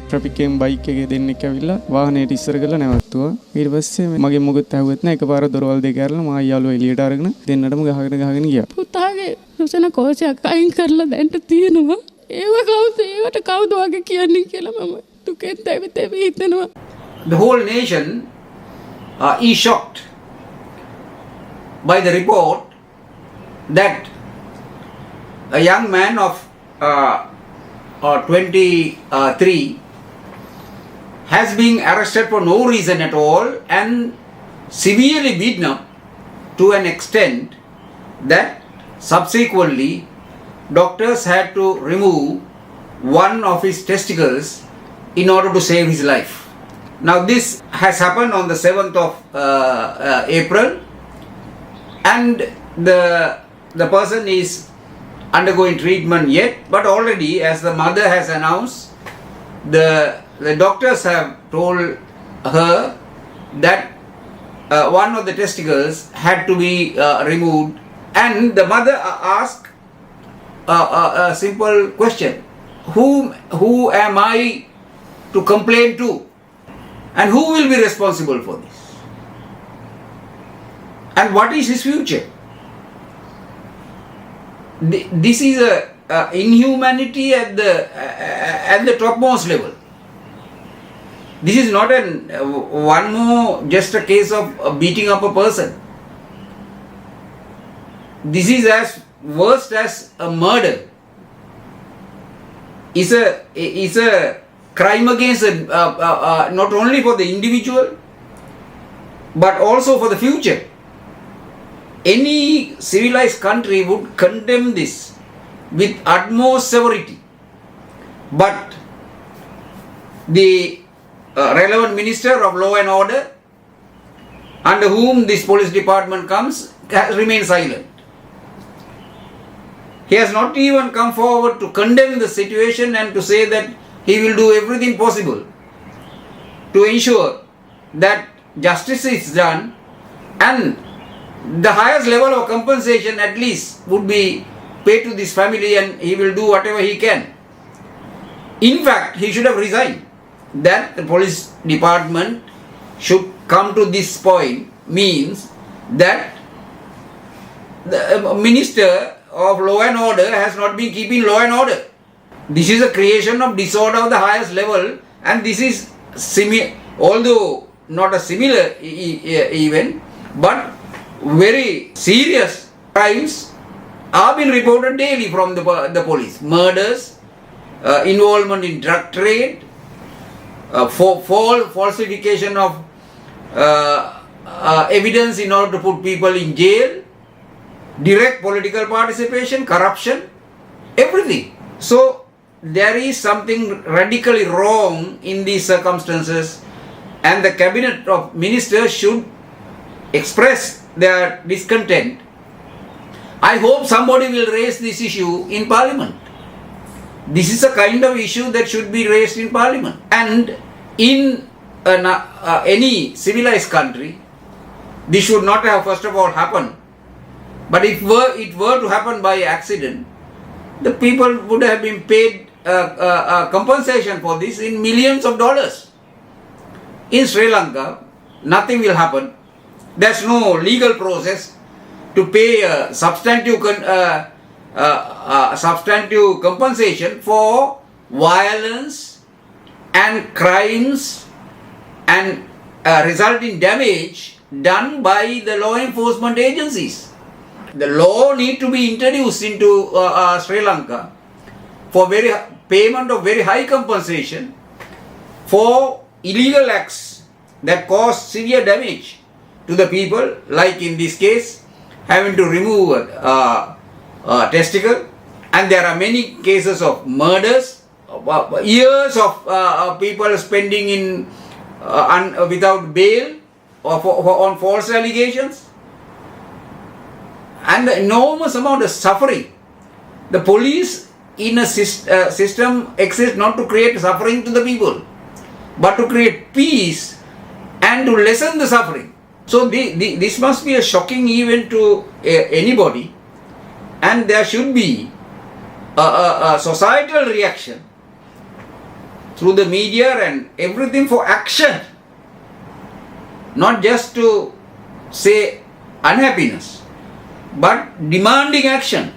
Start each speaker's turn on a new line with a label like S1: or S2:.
S1: Traffic එකෙන් bike එකේ දෙන්නෙක් ඇවිල්ලා වාහනේට ඉස්සර කරලා නැවතුවා. ඊට පස්සේ මගේ මොකුත් ඇහුවෙත් නැහැ. එකපාර දොරවල් දෙක ඇරලා මා යාළුවා එළියට අරගෙන දෙන්නටම ගහගෙන ගියා.
S2: පුතාගේ සුසන කෝෂයක් අයින් කරලා දැන්ට තියෙනවා. ඒවට කවුද වගේ කියන්නේ කියලා මම දුකෙන් තැවි හිතෙනවා.
S3: The whole nation is shocked by the report that a young man of 23 has been arrested for no reason at all and severely beaten up to an extent that subsequently doctors had to remove one of his testicles in order to save his life. Now this has happened on the 7th of April, and the person is undergoing treatment yet, but already, as the mother has announced, the doctors have told her that one of the testicles had to be removed, and the mother asked a simple question: who am I to complain to, and who will be responsible for this, and what is his future? This is a inhumanity at the topmost level. This is not one more just a case of beating up a person. This is as worst as a murder. It's a crime against not only for the individual but also for the future. Any civilized country would condemn this with utmost severity, but the relevant minister of law and order, under whom this police department comes, has remained silent. He has not even come forward to condemn the situation and to say that he will do everything possible to ensure that justice is done, and the highest level of compensation at least would be paid to this family, and he will do whatever he can. In fact, he should have resigned. That the police department should come to this point means that the minister of law and order has not been keeping law and order. This is a creation of disorder of the highest level, and this is although not a similar event, but very serious crimes are being reported daily from the police. Murders, involvement in drug trade, falsification of evidence in order to put people in jail, direct political participation, corruption, everything. So there is something radically wrong in these circumstances, and the cabinet of ministers should express their discontent. I hope somebody will raise this issue in parliament. This is a kind of issue that should be raised in parliament, and in any civilized country this should not have first of all happened, but if it were to happen by accident, the people would have been paid compensation for this in millions of dollars. In Sri Lanka nothing will happen. There's no legal process to pay a substantive compensation for violence and crimes and resulting damage done by the law enforcement agencies. The law need to be introduced into Sri Lanka for payment of very high compensation for illegal acts that cause severe damage to the people, like in this case having to remove a testicle, and there are many cases of murders, years of people spending in without bail or on false allegations, and the enormous amount of suffering. The police in a system exists not to create suffering to the people, but to create peace and to lessen the suffering. So this must be a shocking event to anybody, and there should be a societal reaction through the media and everything for action, not just to say unhappiness, but demanding action.